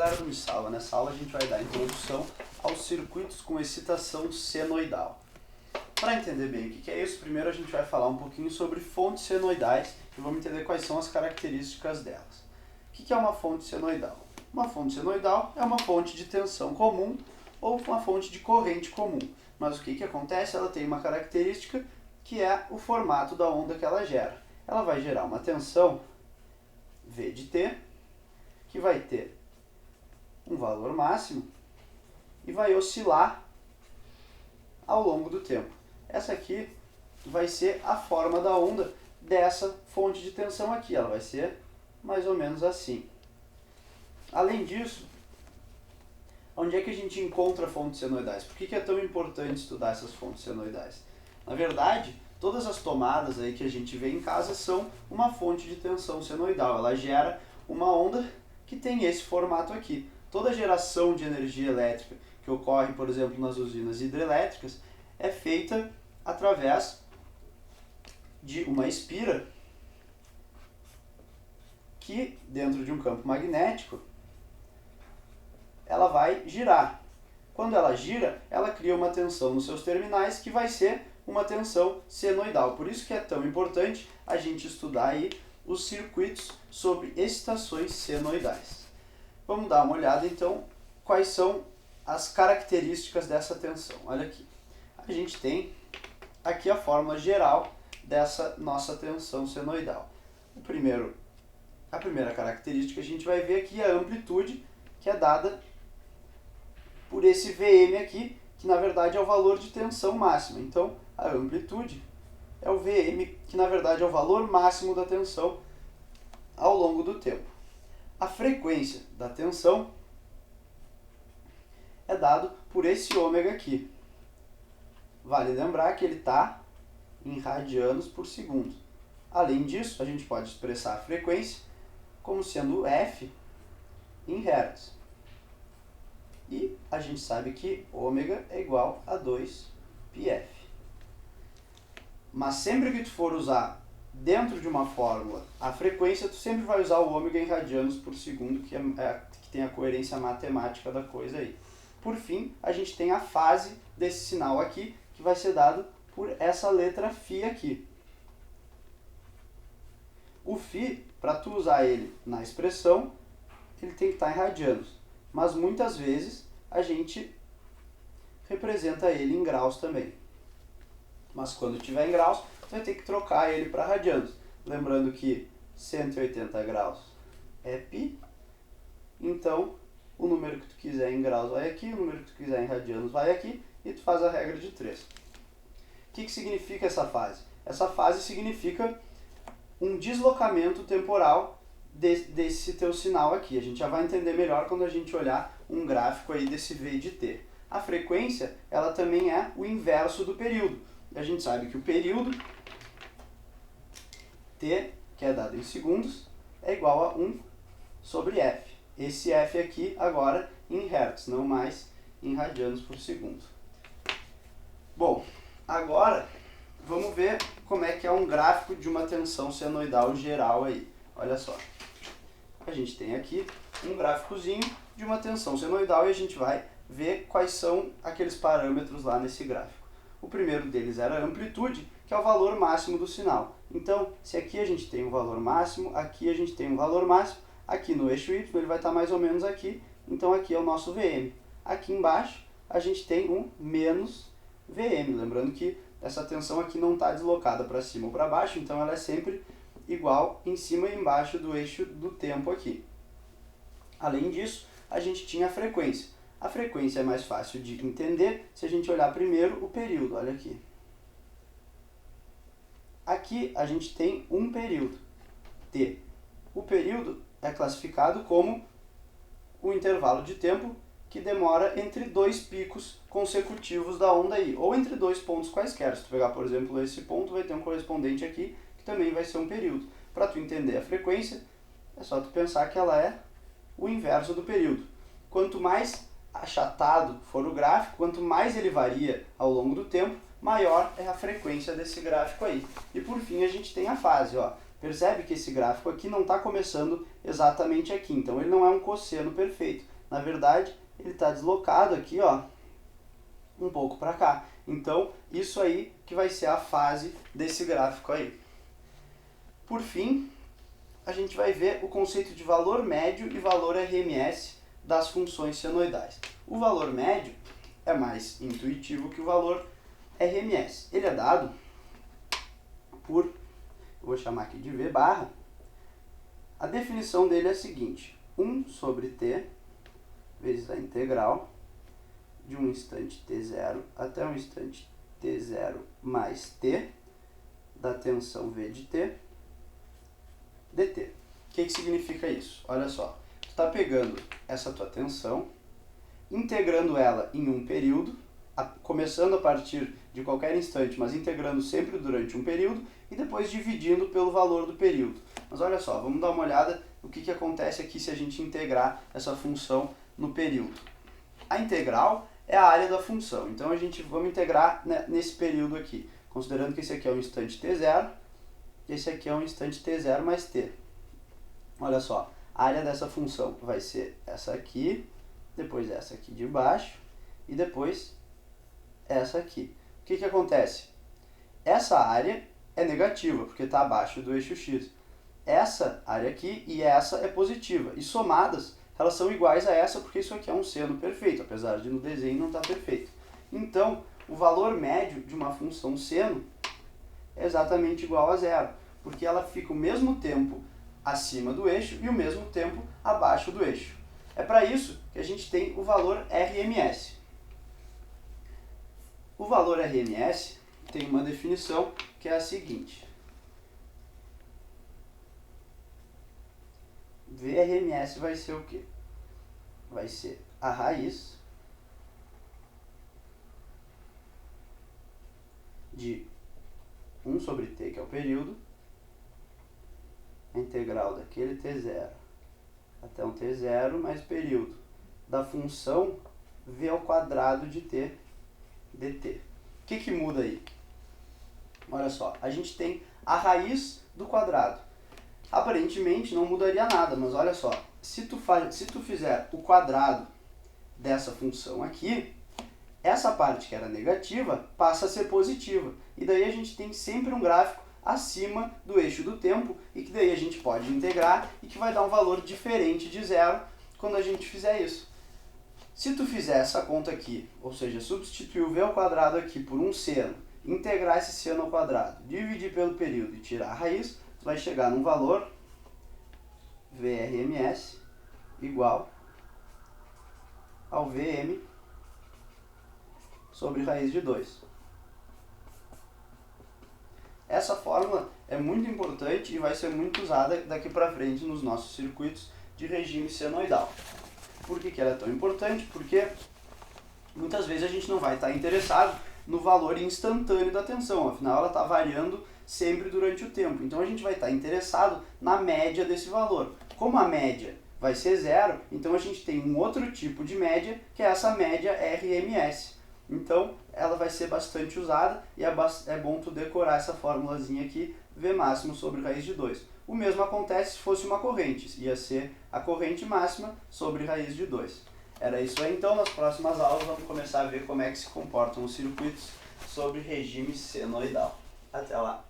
galera do Nessa aula. Nessa aula a gente vai dar introdução aos circuitos com excitação senoidal. Para entender bem o que é isso, primeiro a gente vai falar um pouquinho sobre fontes senoidais e vamos entender quais são as características delas. O que é uma fonte senoidal? Uma fonte senoidal é uma fonte de tensão comum ou uma fonte de corrente comum. Mas o que acontece? Ela tem uma característica que é o formato da onda que ela gera. Ela vai gerar uma tensão V de T, que vai ter um valor máximo e vai oscilar ao longo do tempo. Essa aqui vai ser a forma da onda dessa fonte de tensão aqui. Ela vai ser mais ou menos assim. Além disso, onde é que a gente encontra fontes senoidais? Por que é tão importante estudar essas fontes senoidais? Na verdade, todas as tomadas aí que a gente vê em casa são uma fonte de tensão senoidal. Ela gera uma onda que tem esse formato aqui. Toda geração de energia elétrica que ocorre, por exemplo, nas usinas hidrelétricas, é feita através de uma espira que, dentro de um campo magnético, ela vai girar. Quando ela gira, ela cria uma tensão nos seus terminais que vai ser uma tensão senoidal. Por isso que é tão importante a gente estudar aí os circuitos sobre excitações senoidais. Vamos dar uma olhada então quais são as características dessa tensão. Olha aqui. A gente tem aqui a fórmula geral dessa nossa tensão senoidal. A primeira característica que a gente vai ver aqui é a amplitude, que é dada por esse Vm aqui, que na verdade é o valor de tensão máxima. Então, a amplitude é o Vm, que na verdade é o valor máximo da tensão ao longo do tempo. A frequência da tensão é dado por esse ômega aqui. Vale lembrar que ele está em radianos por segundo. Além disso, a gente pode expressar a frequência como sendo F em hertz. E a gente sabe que ômega é igual a 2πf. Mas sempre que tu for usar dentro de uma fórmula a frequência, tu sempre vai usar o ômega em radianos por segundo, que tem a coerência matemática da coisa aí. Por fim, a gente tem a fase desse sinal aqui, que vai ser dado por essa letra φ aqui. O φ, para tu usar ele na expressão, ele tem que estar em radianos. Mas muitas vezes a gente representa ele em graus também. Mas quando estiver em graus, tu vai ter que trocar ele para radianos. Lembrando que 180 graus é π, então o número que tu quiser em graus vai aqui, o número que tu quiser em radianos vai aqui, e tu faz a regra de 3. O que significa essa fase? Essa fase significa um deslocamento temporal desse teu sinal aqui. A gente já vai entender melhor quando a gente olhar um gráfico aí desse V de T. A frequência, ela também é o inverso do período. A gente sabe que o período T, que é dado em segundos, é igual a 1 sobre F. Esse F aqui agora em hertz, não mais em radianos por segundo. Bom, agora vamos ver como é que é um gráfico de uma tensão senoidal geral aí. Olha só. A gente tem aqui um gráficozinho de uma tensão senoidal e a gente vai ver quais são aqueles parâmetros lá nesse gráfico. O primeiro deles era a amplitude, que é o valor máximo do sinal. Então, se aqui a gente tem um valor máximo, aqui a gente tem um valor máximo, aqui no eixo Y ele vai estar mais ou menos aqui, então aqui é o nosso Vm. Aqui embaixo a gente tem um menos Vm, lembrando que essa tensão aqui não está deslocada para cima ou para baixo, então ela é sempre igual em cima e embaixo do eixo do tempo aqui. Além disso, a gente tinha a frequência. A frequência é mais fácil de entender se a gente olhar primeiro o período, olha aqui. Aqui a gente tem um período, T. O período é classificado como o intervalo de tempo que demora entre dois picos consecutivos da onda aí, ou entre dois pontos quaisquer. Se tu pegar, por exemplo, esse ponto, vai ter um correspondente aqui, que também vai ser um período. Para tu entender a frequência, é só tu pensar que ela é o inverso do período. Quanto mais achatado for o gráfico, quanto mais ele varia ao longo do tempo, maior é a frequência desse gráfico aí. E por fim a gente tem a fase, ó. Percebe que esse gráfico aqui não está começando exatamente aqui, então ele não é um cosseno perfeito. Na verdade, ele está deslocado aqui, ó, um pouco para cá. Então, isso aí que vai ser a fase desse gráfico aí. Por fim, a gente vai ver o conceito de valor médio e valor RMS das funções senoidais. O valor médio é mais intuitivo que o valor RMS. Ele é dado por, eu vou chamar aqui de V barra. A definição dele é a seguinte: 1 sobre t vezes a integral de um instante t0 até um instante t0 mais t da tensão V de t dt. O que significa isso? Olha só, tu está pegando essa tua tensão, integrando ela em um período, começando a partir de qualquer instante, mas integrando sempre durante um período, e depois dividindo pelo valor do período. Mas olha só, vamos dar uma olhada no que acontece aqui se a gente integrar essa função no período. A integral é a área da função, então vamos integrar, né, nesse período aqui, considerando que esse aqui é um instante t0, esse aqui é um instante t0 mais t. Olha só, a área dessa função vai ser essa aqui, depois essa aqui de baixo e depois essa aqui. O que acontece? Essa área é negativa, porque está abaixo do eixo x. Essa área aqui e essa é positiva. E somadas, elas são iguais a essa, porque isso aqui é um seno perfeito, apesar de no desenho não estar perfeito. Então, o valor médio de uma função seno é exatamente igual a zero, porque ela fica o mesmo tempo acima do eixo e o mesmo tempo abaixo do eixo. É para isso que a gente tem o valor RMS. O valor RMS tem uma definição que é a seguinte: VRMS vai ser o quê? Vai ser a raiz de 1 sobre t, que é o período, a integral daquele t0 até um t0 mais período da função v ao quadrado de t dt. O que muda aí? Olha só, a gente tem a raiz do quadrado. Aparentemente não mudaria nada, mas olha só, se tu fizer o quadrado dessa função aqui, essa parte que era negativa passa a ser positiva. E daí a gente tem sempre um gráfico acima do eixo do tempo e que daí a gente pode integrar e que vai dar um valor diferente de zero quando a gente fizer isso. Se tu fizer essa conta aqui, ou seja, substituir o v ao quadrado aqui por um seno, integrar esse seno ao quadrado, dividir pelo período e tirar a raiz, tu vai chegar num valor VRMS igual ao VM sobre raiz de 2. Essa fórmula é muito importante e vai ser muito usada daqui para frente nos nossos circuitos de regime senoidal. Por que ela é tão importante? Porque muitas vezes a gente não vai estar interessado no valor instantâneo da tensão, afinal ela está variando sempre durante o tempo. Então a gente vai estar interessado na média desse valor. Como a média vai ser zero, então a gente tem um outro tipo de média, que é essa média RMS. Então ela vai ser bastante usada e é bom tu decorar essa formulazinha aqui, V máximo sobre raiz de 2. O mesmo acontece se fosse uma corrente, ia ser a corrente máxima sobre raiz de 2. Era isso aí, então nas próximas aulas vamos começar a ver como é que se comportam os circuitos sobre regime senoidal. Até lá!